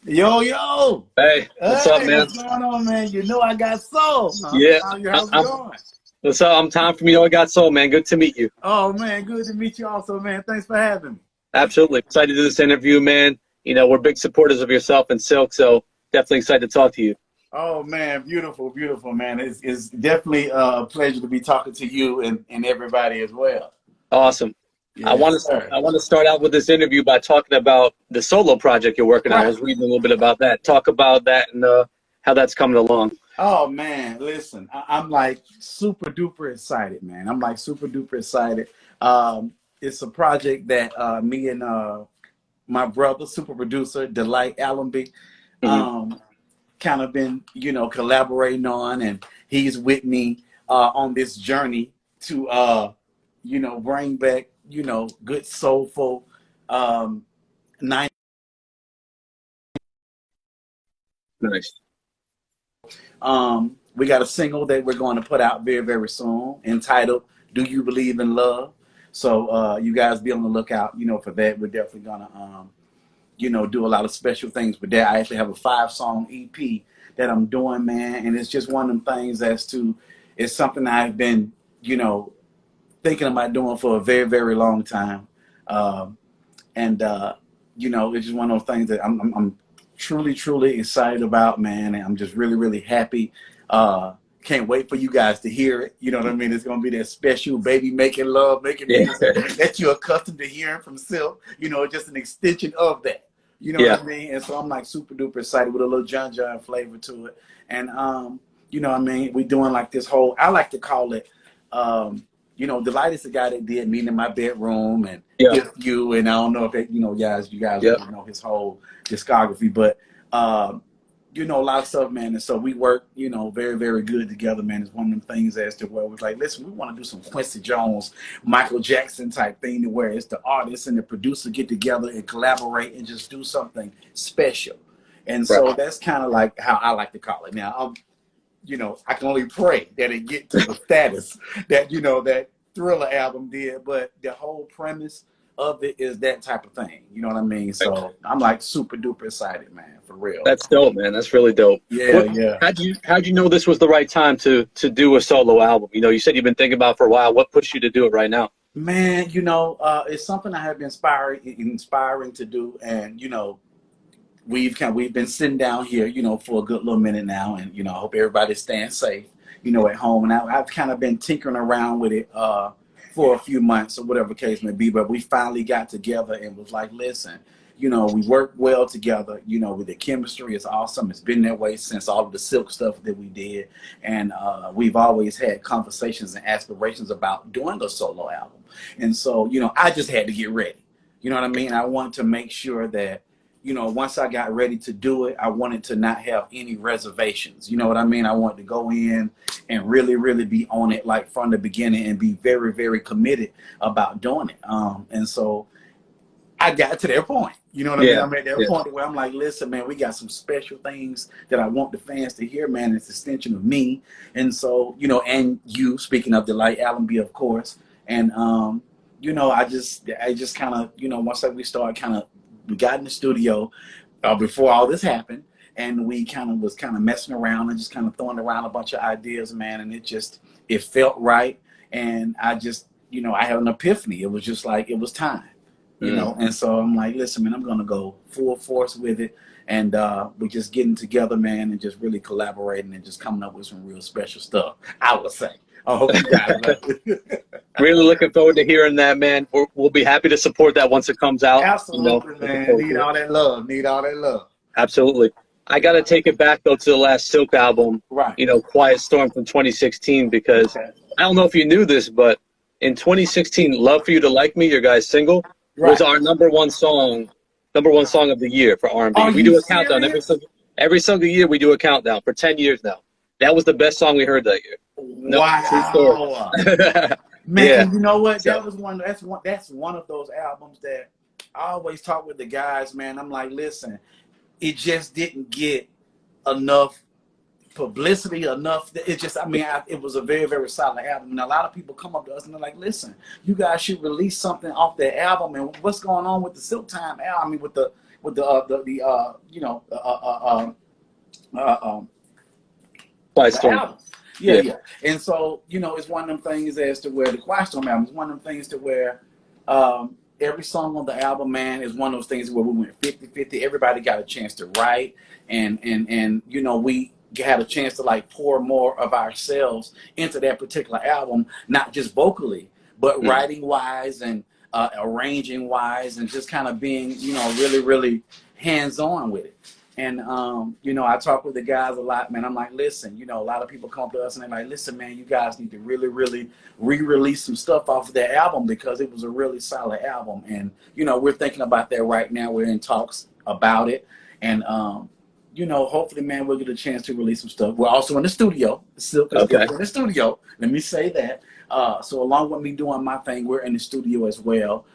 Yo, yo. Hey, what's up, Hey, man? what's going on, man? You know I got soul. Yeah, How's it going? what's up? I'm Tom from I Got Soul, man. Good to meet you. Oh, man, good to meet you also, man. Thanks for having me. Absolutely excited to do this interview, man. We're big supporters of yourself and Silk, so definitely excited to talk to you. Oh, man, beautiful, beautiful, man. It's definitely a pleasure to be talking to you and everybody as well. Awesome. I Yes, want to sir. I want to start out with this interview by talking about the solo project you're working on. I Right. was reading a little bit about that. Talk about that and how that's coming along. Oh, man, listen, I'm like super duper excited, man. I'm like super duper excited. It's a project that me and my brother, super producer, Delight Allenby, Hmm. um, kind of been, collaborating on, and he's with me on this journey to, bring back, good soulful um, nine. Nice. We got a single that we're going to put out very, very soon entitled "Do You Believe in Love?" So you guys be on the lookout, for that. We're definitely gonna, do a lot of special things with that. I actually have a 5-song EP that I'm doing, man, and it's just one of them things it's something I've been, thinking about doing for a very, very long time. Um, and it's just one of those things that I'm truly, truly excited about, man. And I'm just really, really happy. Can't wait for you guys to hear it. You know what I mean? It's gonna be that special baby making love, making Yeah. music that you're accustomed to hearing from Silk. Just an extension of that. You know what Yeah. I mean? And so I'm like super duper excited with a little John John flavor to it. And what I mean? We're doing like this whole, I like to call it Delight is the guy that did Meet in My Bedroom and Yeah. If You, and I don't know if that, you guys Yeah. know his whole discography, but a lot of stuff, man. And so we work, very, very good together, man. It's one of them things as to where we're like, listen, we want to do some Quincy Jones, Michael Jackson type thing to where it's the artist and the producer get together and collaborate and just do something special. And Right. so that's kind of like how I like to call it. Now, I can only pray that it get to the status that, that Thriller album did, but the whole premise of it is that type of thing. You know what I mean? Right. So I'm like super duper excited, man, for real. That's dope, man. That's really dope. Yeah, What? yeah. How'd you know this was the right time to do a solo album? You said you've been thinking about it for a while. What pushed you to do it right now? Man, it's something I have been inspiring to do. And, we've been sitting down here, for a good little minute now, and I hope everybody's staying safe, at home. And I've kind of been tinkering around with it for a few months or whatever case may be. But we finally got together and was like, listen, we work well together. With the chemistry is awesome. It's been that way since all of the Silk stuff that we did, and we've always had conversations and aspirations about doing a solo album. And so, I just had to get ready. You know what I mean? I wanted to make sure that once I got ready to do it, I wanted to not have any reservations. You know what I mean? I wanted to go in and really, really be on it like from the beginning and be very, very committed about doing it. And so I got to that point. You know what I mean? Yeah. I'm at that Yeah. point where I'm like, listen, man, we got some special things that I want the fans to hear, man. It's an extension of me. And so, and you, speaking of Delight Allenby, of course. And, I just kind of, once we started we got in the studio before all this happened, and we was messing around and just kind of throwing around a bunch of ideas, man. And it felt right. And I had an epiphany. It was just like, it was time. Mm. And so I'm like, listen, man, I'm gonna go full force with it, and we're just getting together, man, and just really collaborating and just coming up with some real special stuff. I would say. I hope you guys love it. Really looking forward to hearing that, man. We'll be happy to support that once it comes out. Absolutely, Looking man. forward Need to it. all that love. Need all that love. Absolutely. I got to take it back, though, to the last Silk album, Right. Quiet Storm from 2016, because Okay. I don't know if you knew this, but in 2016, Love for You to Like Me, your guys' single, was Right. our number one song of the year for R&B. Are We you do a countdown serious? every single year. We do a countdown for 10 years now. That was the best song we heard that year. No, true Wow. story. Man, Yeah. and you know what? So, That's one of those albums that I always talk with the guys, man. I'm like, listen, it just didn't get enough publicity, enough. It just, it was a very, very solid album. And a lot of people come up to us and they're like, listen, you guys should release something off that album. And what's going on with the Silk Time album? With the with the Quiet the Storm. album. Yeah, Yeah. yeah. And so, it's one of them things as to where the Quiet Storm album is one of them things to where every song on the album, man, is one of those things where we went 50-50. Everybody got a chance to write and we had a chance to like pour more of ourselves into that particular album, not just vocally, but writing wise and arranging wise and just kind of being, really, really hands on with it. And, I talk with the guys a lot, man. I'm like, listen, a lot of people come up to us and they're like, listen, man, you guys need to really, really re-release some stuff off of that album because it was a really solid album. And, we're thinking about that right now. We're in talks about it. And, hopefully, man, we'll get a chance to release some stuff. We're also in the studio. Silk is Okay. in the studio. Let me say that. So along with me doing my thing, we're in the studio as well.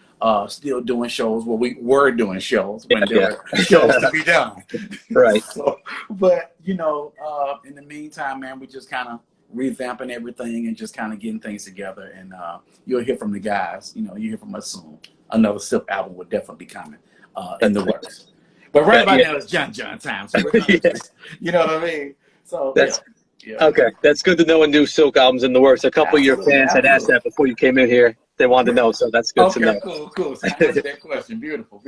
Still doing shows. Well, we were doing shows when there were shows to be done. Right. So, but in the meantime, man, we just kind of revamping everything and just kind of getting things together. And you'll hear from the guys. You hear from us soon. Another Silk album will definitely be coming in the works. But right about now it's John time. So we're gonna, you know what I mean? So That's yeah. okay. That's good to know a new Silk album's in the works. A couple of your fans had asked that before you came in here. They wanted to know, so that's good to know. Cool. So I answered that question. Beautiful.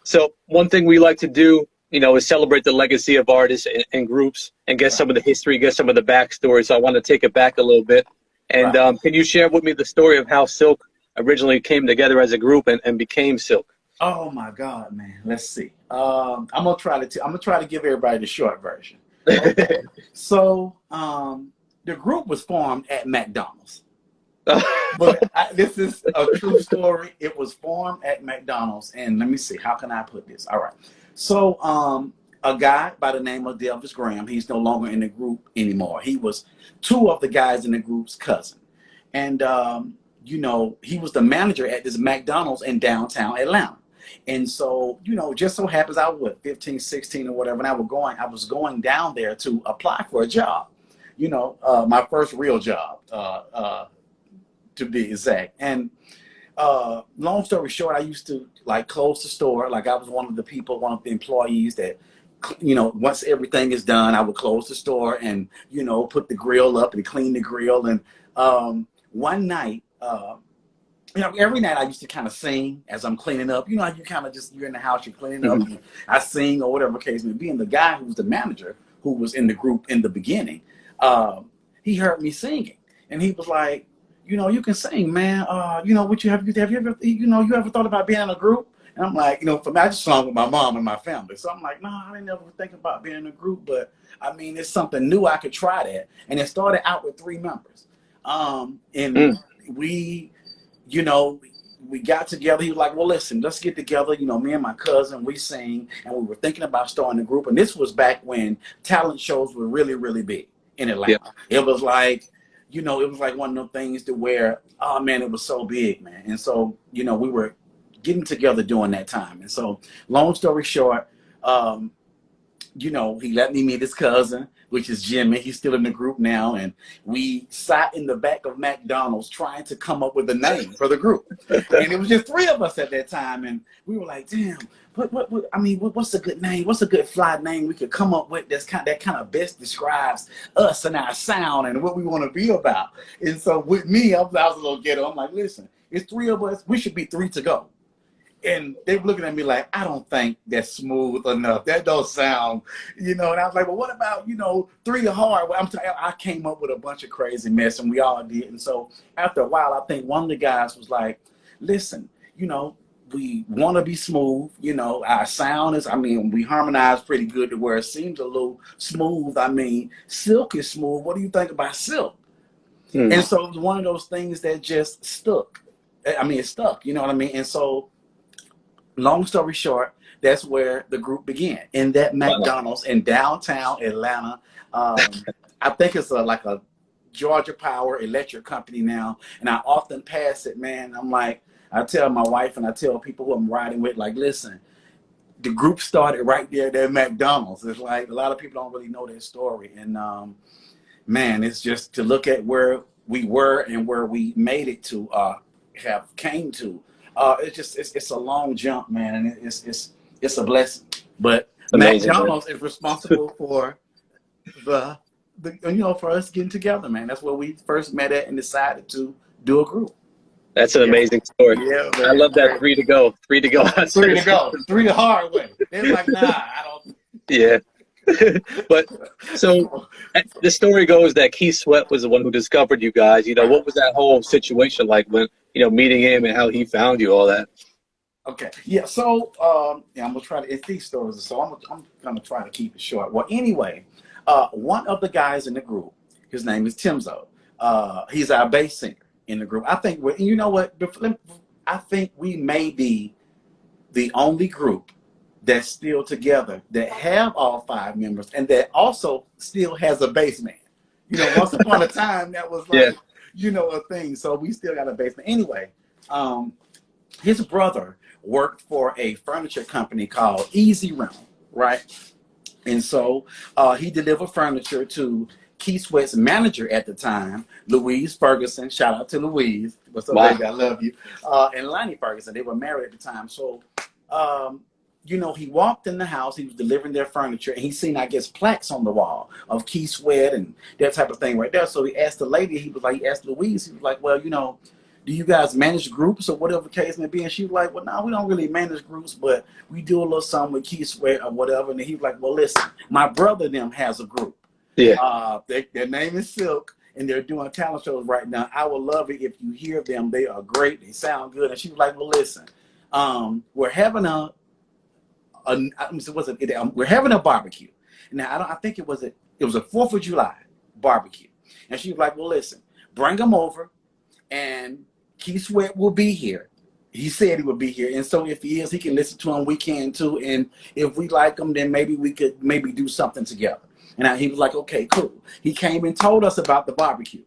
So one thing we like to do, is celebrate the legacy of artists and groups and get some of the history, get some of the backstory. So I want to take it back a little bit. And can you share with me the story of how Silk originally came together as a group and became Silk? Oh my God, man. Let's see. I'm gonna try to give everybody the short version. Okay. So the group was formed at McDonald's. But this is a true story. It was formed at McDonald's, and let me see, how can I put this? All right. So a guy by the name of Delvis Graham, he's no longer in the group anymore. He was two of the guys in the group's cousin. And he was the manager at this McDonald's in downtown Atlanta. And so, just so happens I was 15, 16 or whatever, and I was going down there to apply for a job. My first real job. To be exact. And long story short, I used to like close the store. Like I was one of the employees that, once everything is done, I would close the store and, put the grill up and clean the grill. And one night, every night I used to kind of sing as I'm cleaning up. You kind of you're in the house, you're cleaning up, and I sing or whatever case may be. And the guy who was the manager, who was in the group in the beginning, he heard me singing. And he was like, you can sing, man. What you have you ever, you ever thought about being in a group? And I'm like, for me, I just sung with my mom and my family. So I'm like, no, I didn't ever think about being in a group, but I mean, it's something new. I could try that. And it started out with 3 members. And we, we got together. He was like, well, listen, let's get together. Me and my cousin, we sing, and we were thinking about starting a group. And this was back when talent shows were really, really big in Atlanta. Yeah. It was like, it was like one of those things to where, oh man, it was so big, man. And so, we were getting together during that time. And so, long story short, he let me meet his cousin, which is Jimmy. He's still in the group now. And we sat in the back of McDonald's trying to come up with a name for the group. And it was just 3 of us at that time. And we were like, damn, what's a good name? What's a good fly name we could come up with that kind of best describes us and our sound and what we want to be about? And so with me, I was a little ghetto. I'm like, listen, it's 3 of us. We should be 3 to go. And they were looking at me like, I don't think that's smooth enough. That don't sound, And I was like, well, what about, 3 hard? Well, I came up with a bunch of crazy mess, and we all did. And so after a while, I think one of the guys was like, listen, we want to be smooth. Our sound is, we harmonize pretty good to where it seems a little smooth. Silk is smooth. What do you think about Silk? And so it was one of those things that just stuck. It stuck, you know what I mean? And so, long story short, that's where the group began, in that McDonald's in downtown Atlanta. I think it's like a Georgia Power electric company now, and I often pass it, man. I'm like, I tell my wife and I tell people who I'm riding with, like, listen, the group started right there at McDonald's. It's like a lot of people don't really know that story. And man, it's just to look at where we were and where we made it to, came to. It's a long jump, man. And it's a blessing. But Matt Amazing, man. Jones is responsible for for us getting together, man. That's where we first met at and decided to do a group. That's an Yeah, amazing story. yeah, I man. love that. Three to go. Three to go. Three to go. Three the hard way. They're like, nah, I don't. Yeah. But so the story goes that Keith Sweat was the one who discovered you guys. What was that whole situation like when, meeting him and how he found you, all that? Okay. Yeah. So, I'm gonna try to. It's these stories, so I'm gonna try to keep it short. Well, anyway, one of the guys in the group, his name is Timzo. He's our bass singer in the group. I think you know what? I think we may be the only group that's still together that have all 5 members and that also still has a bass man. Once upon a time that was like, a thing. So we still got a bass man. Anyway, his brother worked for a furniture company called Easy Rental, right? And so he delivered furniture to Keith Sweat's manager at the time, Louise Ferguson. Shout out to Louise. What's up, baby? I love you. And Lonnie Ferguson. They were married at the time. So, he walked in the house. He was delivering their furniture, and he seen, I guess, plaques on the wall of Keith Sweat and that type of thing right there. So he asked the lady. He asked Louise. He was like, well, do you guys manage groups or whatever the case may be? And she was like, well, no, we don't really manage groups, but we do a little something with Keith Sweat or whatever. And he was like, well, listen, my brother them has a group. Yeah. Their name is Silk, and they're doing talent shows right now. I would love it if you hear them. They are great. They sound good. And she was like, well, listen, we're having we're having a barbecue. Now, I think it was a 4th of July barbecue. And she was like, well, listen, bring them over, and Keith Sweat will be here. He said he would be here. And so if he is, he can listen to him. We can too. And if we like him, then maybe we could do something together. And he was like, okay, cool. He came and told us about the barbecue.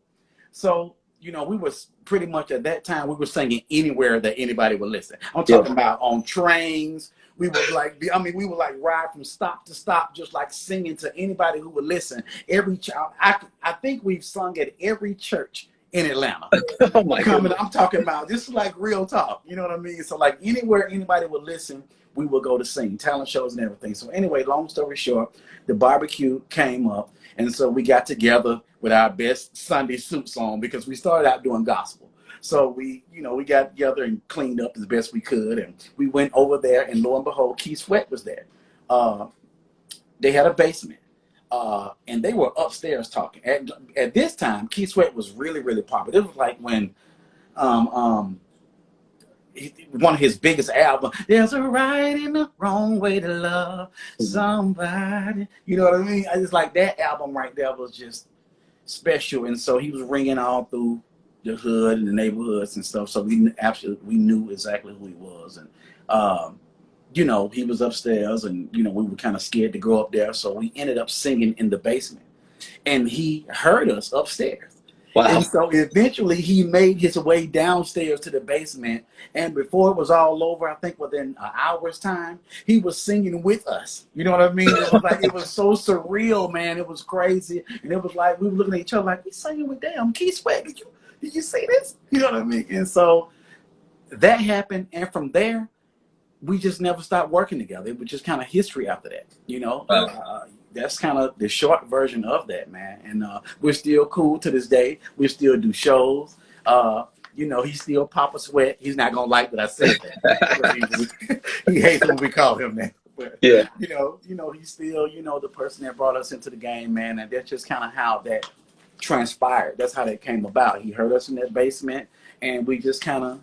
So, we was pretty much at that time, we were singing anywhere that anybody would listen. I'm talking about on trains. We would we would ride from stop to stop, just like singing to anybody who would listen. Every child, I think we've sung at every church in Atlanta. Oh my God. I'm talking about, this is like real talk. You know what I mean? So like anywhere anybody would listen, we would go to sing, talent shows and everything. So anyway, long story short, the barbecue came up. And so we got together with our best Sunday suits on because we started out doing gospel. So we got together and cleaned up as best we could. And we went over there, and lo and behold, Keith Sweat was there. They had a basement. And they were upstairs talking. At this time, Keith Sweat was really, really popular. It was like when one of his biggest albums, there's a right and a wrong way to love somebody. You know what I mean? I just like that album right there was just special. And so he was ringing all through the hood and the neighborhoods and stuff. So we knew exactly who he was. And, he was upstairs and, we were kind of scared to go up there. So we ended up singing in the basement, and he heard us upstairs. Wow. And so eventually he made his way downstairs to the basement. And before it was all over, I think within an hour's time, he was singing with us. You know what I mean? It was like, it was so surreal, man. It was crazy. And it was like, we were looking at each other like, he's singing with damn Keith Sweat. Did you see this? You know what I mean? And so that happened. And from there, we just never stopped working together. It was just kind of history after that, Wow. That's kind of the short version of that, man. And we're still cool to this day. We still do shows. He's still Papa Sweat. He's not going to like that I said that. He hates when we call him that. But, yeah. He's still, the person that brought us into the game, man. And that's just kind of how that transpired. That's how that came about. He heard us in that basement, and we just kind of,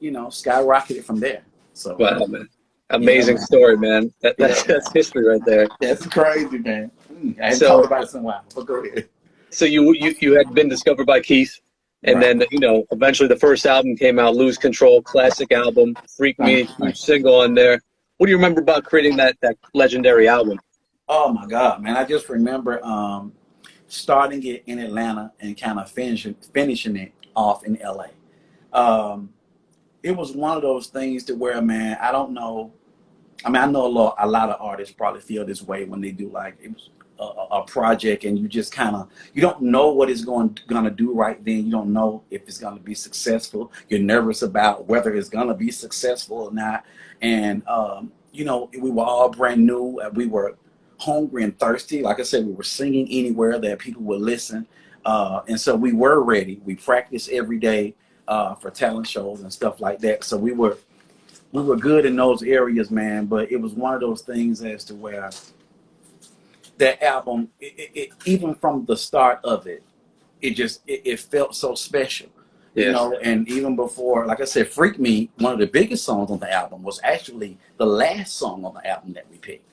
skyrocketed from there. So, wow, man. Amazing story, man. That's history right there. That's crazy, man. I hadn't talked about it in a while, but go ahead. So you had been discovered by Keith, and then eventually the first album came out, Lose Control, classic album, Freak Me, huge single on there. What do you remember about creating that legendary album? Oh my God, man! I just remember starting it in Atlanta and kind of finishing it off in LA. It was one of those things to where, man, I don't know. I mean, I know a lot of artists probably feel this way when they do like it was a project, and you just you don't know what it's going to do right then. You don't know if it's going to be successful. You're nervous about whether it's going to be successful or not. And you know, we were all brand new. We were hungry and thirsty. Like I said, we were singing anywhere that people would listen. And so we were ready. We practiced every day for talent shows and stuff like that. So we were good in those areas, man. But it was one of those things as to where that album, even from the start of it, it felt so special, you Yeah. know. And even before, like I said, "Freak Me," one of the biggest songs on the album, was actually the last song on the album that we picked.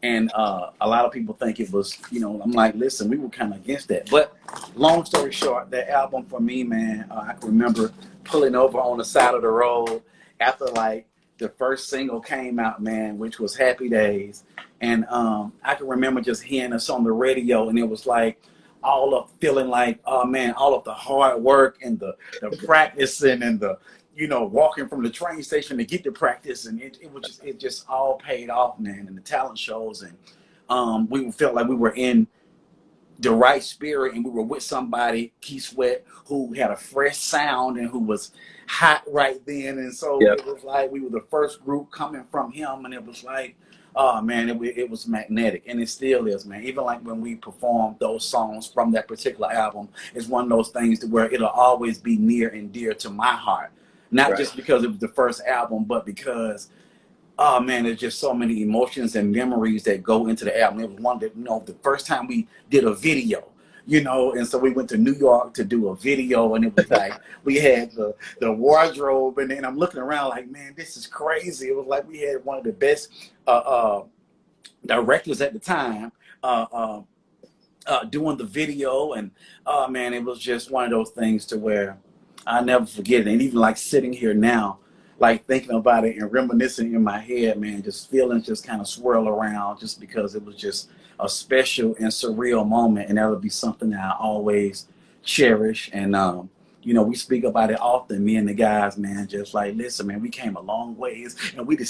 And a lot of people think it was, you know, I'm like, listen, we were kind of against that. But long story short, that album for me, man, I can remember pulling over on the side of the road after like the first single came out, man, which was Happy Days. And I can remember just hearing us on the radio, and it was like all of feeling like, oh man, all of the hard work and the practicing and the, you know, walking from the train station to get to practice, and it just all paid off, man. And the talent shows, and we felt like we were in the right spirit, and we were with somebody, Keith Sweat, who had a fresh sound and who was hot right then. And so Yeah. it was like we were the first group coming from him, and it was like, oh man, it was magnetic, and it still is, man. Even like when we performed those songs from that particular album, it's one of those things to where it'll always be near and dear to my heart. Not Right. just because it was the first album, but because, oh man, there's just so many emotions and memories that go into the album. It was one that, you know, the first time we did a video, you know, and so we went to New York to do a video, and it was like we had the wardrobe, and then I'm looking around like, man, this is crazy. It was like we had one of the best directors at the time doing the video, and man, it was just one of those things to where I never forget it. And even like sitting here now, like thinking about it and reminiscing in my head, man, just feelings just kind of swirl around, just because it was just a special and surreal moment, and that'll be something that I always cherish. And you know, we speak about it often, me and the guys, man, just like, listen, man, we came a long ways, and we the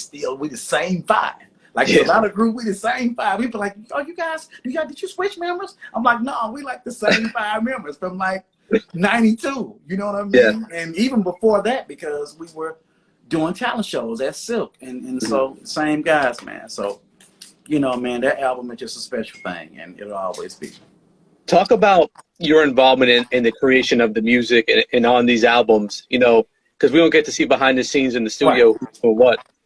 same five. Like Yeah. a lot of group, we the same five. People like, oh, you guys, did you switch members? I'm like, no, we like the same five members from like 92. You know what I mean? Yeah. And even before that, because we were doing talent shows at Silk, and so same guys, man. So, you know, man, that album is just a special thing, and it'll always be. Talk about your involvement in the creation of the music and on these albums, you know, because we don't get to see behind the scenes in the studio or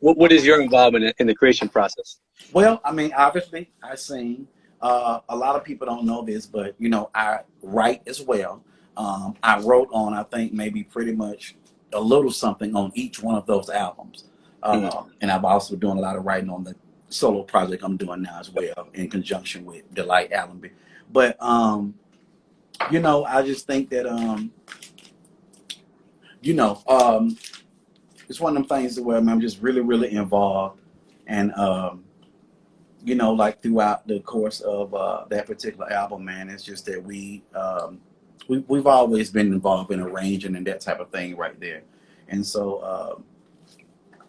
what is your involvement in the creation process? Well, I mean, obviously, I sing. A lot of people don't know this, but, you know, I write as well. I wrote on, I think, maybe pretty much a little something on each one of those albums. And I've also doing a lot of writing on the solo project I'm doing now as well, in conjunction with Delight Allenby. But, you know, I just think that, you know, it's one of them things where I'm just really, really involved. And, you know, like throughout the course of that particular album, man, it's just that we've always been involved in arranging and that type of thing right there. And so,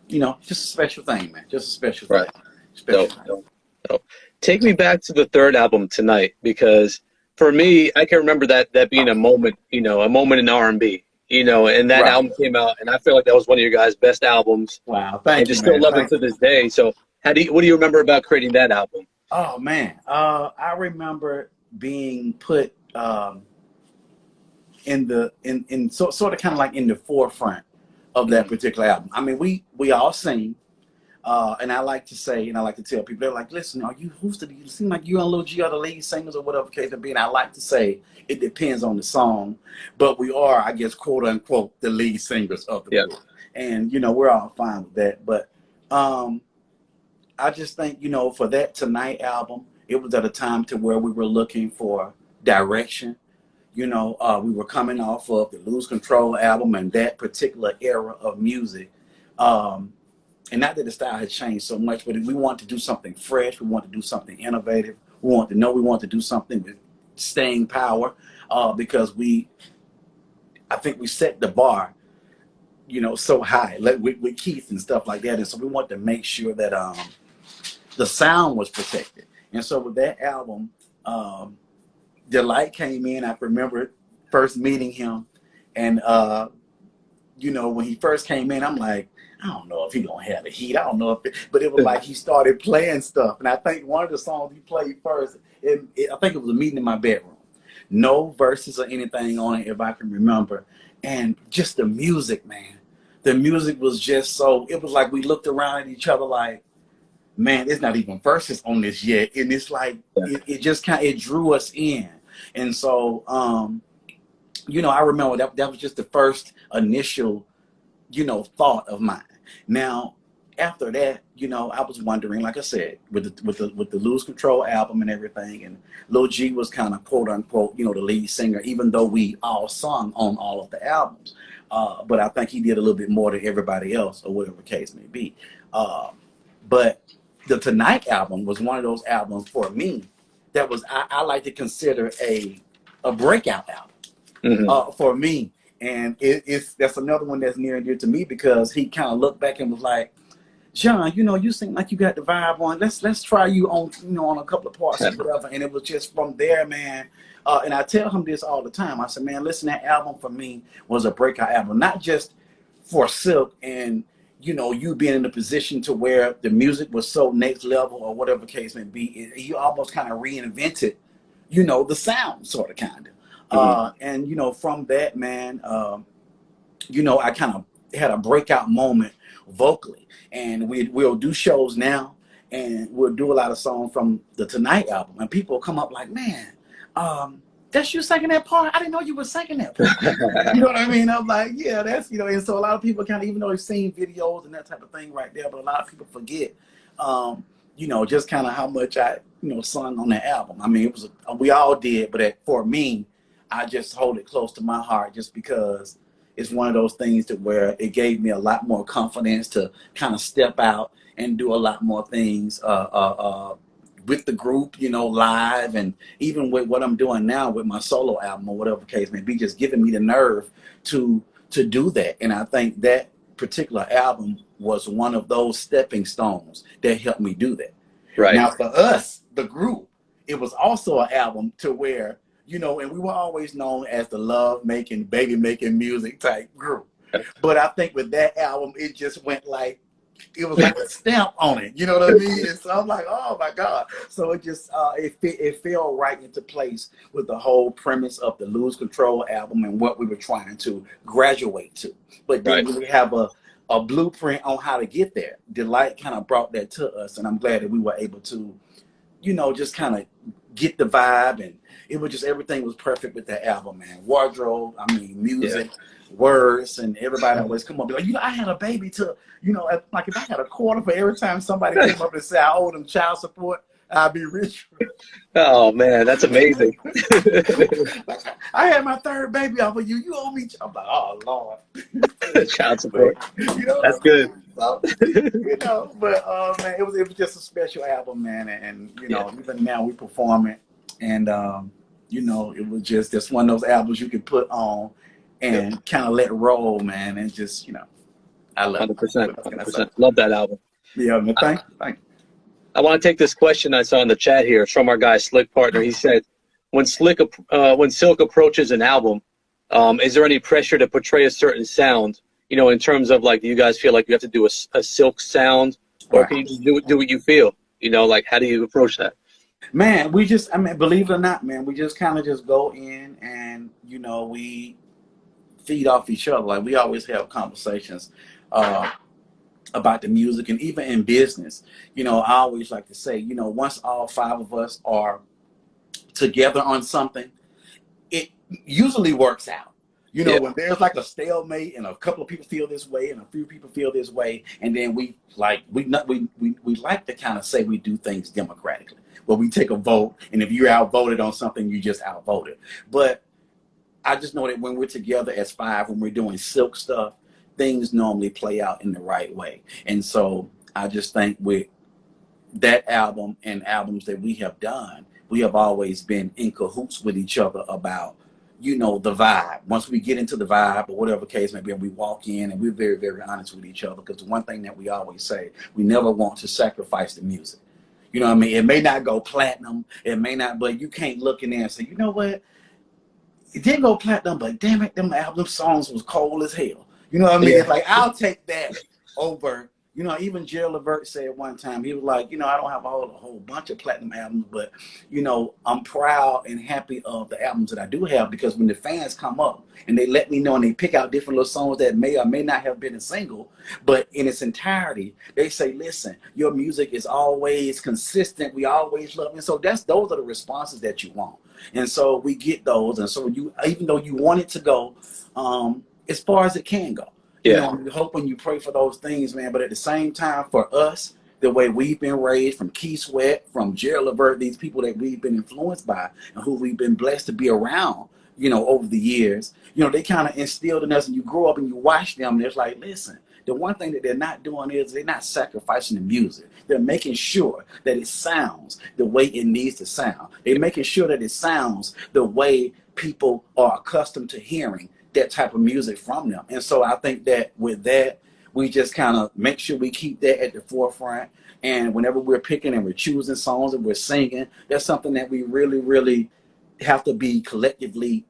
you know, just a special thing, man. Just a special thing. Special thing. So, take me back to the third album, Tonight, because for me, I can remember that being a moment, you know, a moment in R&B. You know, and that album came out, and I feel like that was one of your guys' best albums. Wow, thank you, and just still love it to this day. So, what do you remember about creating that album? Oh man, I remember being put in sort of kind of like in the forefront of that particular album. I mean, we all sing, and I like to say, and I like to tell people, they're like, listen, you seem like you and Lil G are the lead singers or whatever case may be. And I like to say it depends on the song, but we are, I guess, quote unquote, the lead singers of the group. And, you know, we're all fine with that. But I just think, you know, for that Tonight album, it was at a time to where we were looking for direction. You know, we were coming off of the Lose Control album and that particular era of music. And not that the style had changed so much, but we wanted to do something fresh. We wanted to do something innovative. We wanted to do something with staying power, because I think we set the bar, you know, so high, like with Keith and stuff like that. And so we wanted to make sure that the sound was protected. And so with that album, Delight came in. I remember first meeting him, and you know, when he first came in, I'm like, I don't know if he gonna have the heat. I don't know if, but it was like he started playing stuff, and I think one of the songs he played first, I think it was a meeting in my bedroom. No verses or anything on it, if I can remember, and just the music, man. The music was just so. It was like we looked around at each other like, man, there's not even verses on this yet, and it's like it just kind of it drew us in, and so you know, I remember that was just the first initial, you know, thought of mine. Now, after that, you know, I was wondering, like I said, with the Lose Control album and everything, and Lil G was kind of quote unquote, you know, the lead singer, even though we all sung on all of the albums. But I think he did a little bit more than everybody else, or whatever the case may be. But the Tonight album was one of those albums for me that was I like to consider a breakout album. For me, and that's another one that's near and dear to me because he kind of looked back and was like, John, you know, you seem like you got the vibe on. Let's try you on, you know, on a couple of parts or whatever. And it was just from there, man. And I tell him this all the time. I said, man, listen, that album for me was a breakout album, not just for Silk and, you know, you being in a position to where the music was so next level or whatever case may be. You almost kind of reinvented, you know, the sound sort of kind of. And, you know, from that, man, you know, I kind of had a breakout moment vocally. And we'll do shows now, and we'll do a lot of songs from the Tonight album. And people come up like, man, that's you singing that part? I didn't know you were singing that part. You know what I mean? I'm like, yeah, that's, you know, and so a lot of people kind of, even though they've seen videos and that type of thing right there, but a lot of people forget, you know, just kind of how much I, you know, sung on that album. I mean, it was, we all did, but for me, I just hold it close to my heart just because it's one of those things that where it gave me a lot more confidence to kind of step out and do a lot more things with the group, you know, live, and even with what I'm doing now with my solo album or whatever the case may be, just giving me the nerve to do that. And I think that particular album was one of those stepping stones that helped me do that. Right. Now for us, the group, it was also an album to where, you know, and we were always known as the love-making, baby-making music type group. But I think with that album, it just went like, it was like a stamp on it. You know what I mean? And so I'm like, oh my God. So it just, it fell right into place with the whole premise of the Lose Control album and what we were trying to graduate to. But then we have a blueprint on how to get there. Delight kind of brought that to us, and I'm glad that we were able to, you know, just kind of get the vibe, and it was just, everything was perfect with that album, man. Wardrobe, I mean, music, words, and everybody always come up and be like, you know, I had a baby to, you know, like if I had a quarter for every time somebody came up and said I owe them child support, I'd be rich. Oh man, that's amazing. Like, I had my third baby off of you. You owe me. I'm like, oh Lord. Child support. You know, that's good. So, you know, but man, it was just a special album, man, and you know, even now we perform it, and you know, it was just one of those albums you can put on and kind of let roll, man, and just, you know, I love 100%. 100%. Love that album. Yeah, man, thank you. I want to take this question I saw in the chat here. It's from our guy Slick Partner. He said, when Silk approaches an album, is there any pressure to portray a certain sound? You know, in terms of like, do you guys feel like you have to do a Silk sound, or can you just do what you feel? You know, like, how do you approach that? Man, we just, I mean, believe it or not, man, we just kind of just go in and, you know, we feed off each other. Like, we always have conversations about the music, and even in business, you know, I always like to say, you know, once all five of us are together on something, it usually works out. You know, when there's like a stalemate and a couple of people feel this way and a few people feel this way, and then we like to kind of say we do things democratically. Well, we take a vote, and if you're outvoted on something, you just outvoted. But I just know that when we're together as five, when we're doing Silk stuff, things normally play out in the right way. And so I just think with that album and albums that we have done, we have always been in cahoots with each other about, you know, the vibe. Once we get into the vibe or whatever case may be, we walk in and we're very, very honest with each other, because the one thing that we always say, we never want to sacrifice the music. You know what I mean? It may not go platinum, it may not, but you can't look in there and say, you know what? It didn't go platinum, but damn it, them album songs was cold as hell. You You know what I mean? Yeah. It's like, I'll take that over, you know, even Gerald Levert said one time, he was like, you know, I don't have a whole bunch of platinum albums, but, you know, I'm proud and happy of the albums that I do have, because when the fans come up and they let me know and they pick out different little songs that may or may not have been a single, but in its entirety, they say, listen, your music is always consistent. We always love it. And so those are the responses that you want. And so we get those. And so you, even though you want it to go as far as it can go, you know, you hope and you pray for those things, man. But at the same time, for us, the way we've been raised, from Keith Sweat, from Gerald Levert, these people that we've been influenced by and who we've been blessed to be around, you know, over the years, you know, they kind of instilled in us, and you grow up and you watch them, and it's like, listen, the one thing that they're not doing is they're not sacrificing the music. They're making sure that it sounds the way it needs to sound. They're making sure that it sounds the way people are accustomed to hearing that type of music from them. And so I think that with that, we just kind of make sure we keep that at the forefront. And whenever we're picking and we're choosing songs and we're singing, that's something that we really, really have to be collectively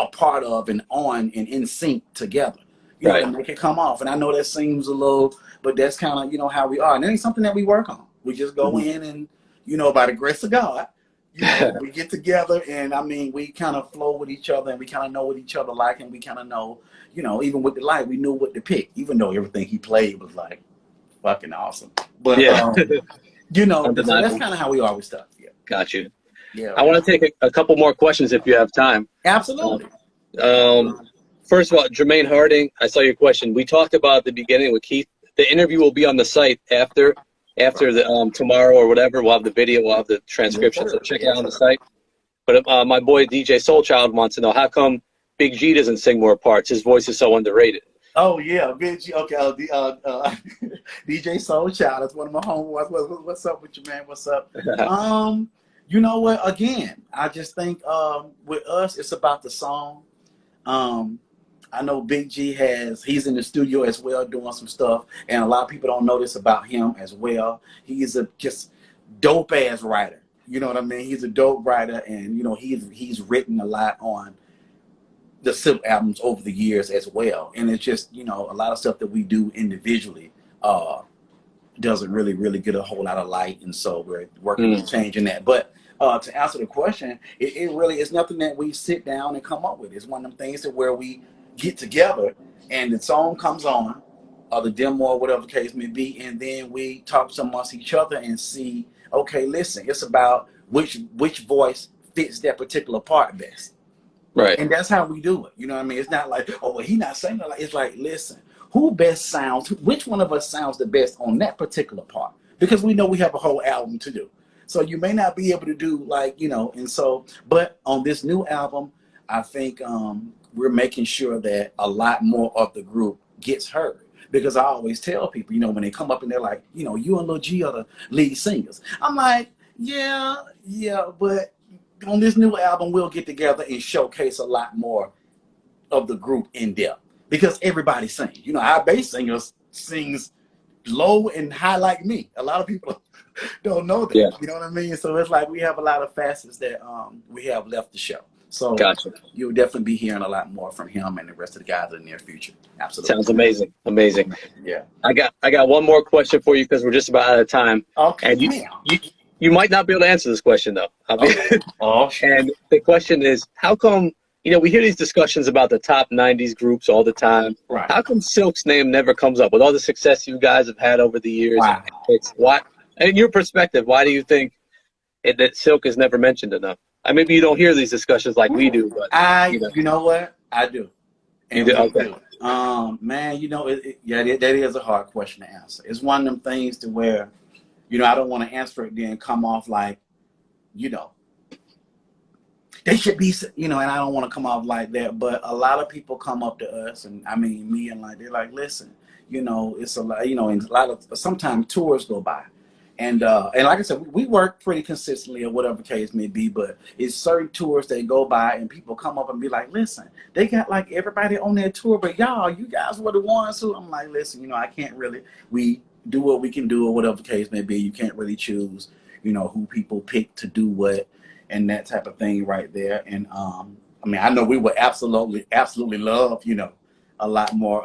a part of and on and in sync together, you know, to make it come off. And I know that seems a little, but that's kind of, you know, how we are. And it ain't something that we work on. We just go in and, you know, by the grace of God, you know, we get together, and I mean, we kind of flow with each other, and we kind of know what each other like, and we kind of know, you know, even with the light, we knew what to pick, even though everything he played was like fucking awesome. But you know, so that's kind of how we are with stuff. Yeah. Got you. Yeah. I want to take a couple more questions if you have time. Absolutely. First of all, Jermaine Harding, I saw your question. We talked about at the beginning with Keith. The interview will be on the site after the tomorrow or whatever. We'll have the video, we'll have the transcription, so check it out on the site. But my boy DJ Soulchild wants to know, how come Big G doesn't sing more parts? His voice is so underrated. Oh yeah, Big G. Okay, DJ Soulchild. That's one of my homeboys. What's up with you, man? What's up? You know what? Again, I just think with us, it's about the song. I know Big G he's in the studio as well doing some stuff, and a lot of people don't know this about him as well. He's a just dope ass writer. You know what I mean? He's a dope writer, and you know he's written a lot on the Silk albums over the years as well. And it's just, you know, a lot of stuff that we do individually doesn't really get a whole lot of light, and so we're working on changing that. But to answer the question, it really is nothing that we sit down and come up with. It's one of them things that where we get together and the song comes on, or the demo or whatever the case may be, and then we talk amongst each other and see, okay, listen, it's about which voice fits that particular part best. Right. And that's how we do it. You know what I mean? It's not like, oh, well, he's not saying that. It's like, listen, which one of us sounds the best on that particular part? Because we know we have a whole album to do. So you may not be able to do like, you know, and so, but on this new album, I think we're making sure that a lot more of the group gets heard. Because I always tell people, you know, when they come up and they're like, you know, you and Lil G are the lead singers. I'm like, yeah, but on this new album, we'll get together and showcase a lot more of the group in depth. Because everybody sings. You know, our bass singer sings low and high like me. A lot of people don't know that. Yeah. You know what I mean? So it's like we have a lot of facets that we have left to show. So you'll definitely be hearing a lot more from him and the rest of the guys in the near future. Absolutely. Sounds amazing. Amazing. Yeah. I got one more question for you because we're just about out of time. Okay. And you might not be able to answer this question though. And the question is, how come, you know, we hear these discussions about the top 90s groups all the time. Right. How come Silk's name never comes up with all the success you guys have had over the years? Wow. In your perspective, why do you think that Silk is never mentioned enough? Maybe you don't hear these discussions like we do, but you know what? I do. And you do? Okay. Man, you know, that is a hard question to answer. It's one of them things to where, you know, I don't want to answer it then come off like, you know, they should be, you know, and I don't want to come off like that. But a lot of people come up to us, and I mean me, and like they're like, listen, you know, it's a lot, you know, and a lot of sometimes tours go by. And like I said, we work pretty consistently or whatever the case may be, but it's certain tours that go by and people come up and be like, listen, they got like everybody on their tour, but you guys were the ones who, I'm like, listen, you know, I can't really, we do what we can do or whatever the case may be. You can't really choose, you know, who people pick to do what and that type of thing right there. And I mean, I know we would absolutely love, you know, a lot more,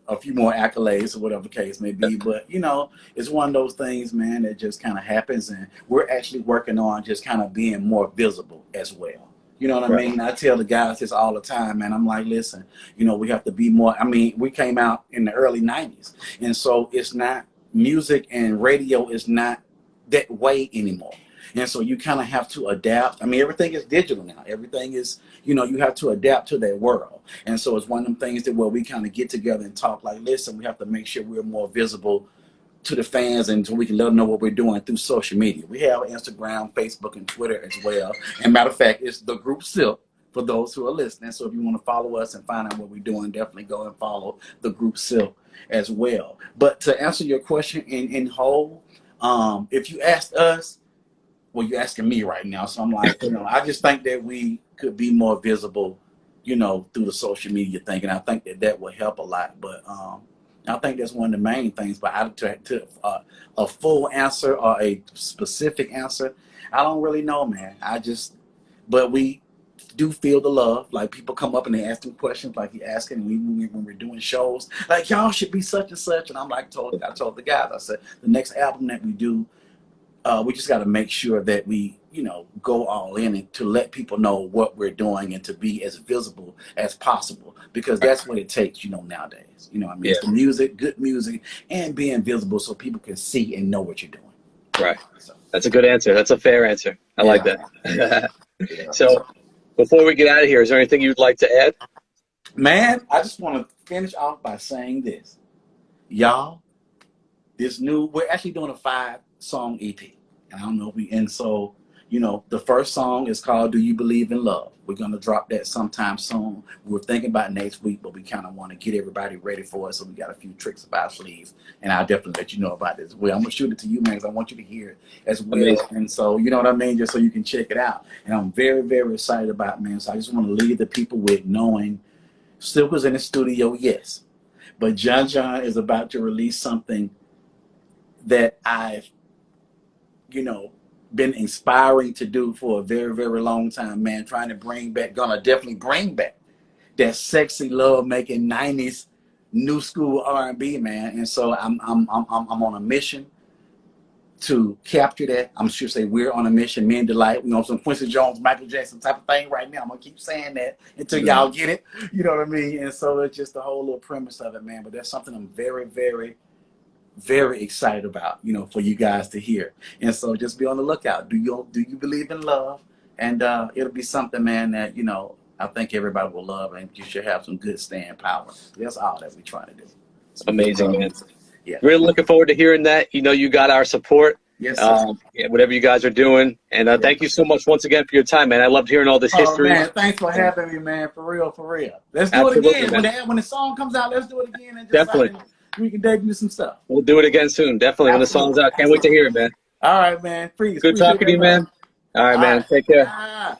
a few more accolades or whatever the case may be. But, you know, it's one of those things, man, that just kind of happens. And we're actually working on just kind of being more visible as well. You know what I mean? I tell the guys this all the time, man. I'm like, listen, you know, we have to be more. I mean, we came out in the early 90s. And so it's not, music and radio is not that way anymore. And so you kind of have to adapt. I mean, everything is digital now. Everything is, you know, you have to adapt to that world. And so it's one of them things that where we kind of get together and talk like, listen, we have to make sure we're more visible to the fans and so we can let them know what we're doing through social media. We have Instagram, Facebook, and Twitter as well. And matter of fact, it's the group Silk for those who are listening. So if you want to follow us and find out what we're doing, definitely go and follow the group Silk as well. But to answer your question in whole, if you asked us, well, you're asking me right now. So I'm like, you know, I just think that we could be more visible, you know, through the social media thing. And I think that that will help a lot. But I think that's one of the main things. But to a full answer or a specific answer, I don't really know, man. But we do feel the love. Like people come up and they ask them questions like you asking when we're doing shows. Like, y'all should be such and such. And I'm like, I told the guys, I said, the next album that we do, we just got to make sure that we, you know, go all in and to let people know what we're doing and to be as visible as possible, because that's what it takes, you know, nowadays. You know what I mean? It's the music, good music, and being visible so people can see and know what you're doing. Right. So, that's a good answer. That's a fair answer. I like that. So before we get out of here, is there anything you'd like to add? Man, I just want to finish off by saying this. Y'all, we're actually doing a 5-song EP. And I don't know and so, you know, the first song is called Do You Believe in Love? We're going to drop that sometime soon. We're thinking about next week, but we kind of want to get everybody ready for it. So we got a few tricks up our sleeves, and I'll definitely let you know about this. Well, I'm going to shoot it to you, man, because I want you to hear it as well. Amazing. And so, you know what I mean? Just so you can check it out. And I'm very, very excited about it, man. So I just want to leave the people with knowing Silk was in the studio, yes. But John is about to release something that I've, you know, been inspiring to do for a very, very long time, man. Trying to gonna definitely bring back that sexy love making 90s new school R&B, man. And so I'm on a mission to capture that. I'm sure say we're on a mission, me and Delight. We on some Quincy Jones, Michael Jackson type of thing right now. I'm gonna keep saying that until y'all get it. You know what I mean? And so it's just the whole little premise of it, man. But that's something I'm very, very, very excited about, you know, for you guys to hear. And so just be on the lookout. Do you believe in love? And it'll be something, man, that, you know, I think everybody will love, and you should have some good staying power. That's all that we're trying to do. So amazing, man. Yeah. Really looking forward to hearing that. You know, you got our support. Yes, yeah, whatever you guys are doing. And thank you so much once again for your time, man. I loved hearing all this history. Man, thanks for having me, man. For real, for real. Let's do it again. When the song comes out, let's do it again. And just definitely. We can debut some stuff. We'll do it again soon. Definitely. When the song's out. Can't wait to hear it, man. All right, man. Please. Good talking to you, man. All right, man. Take care.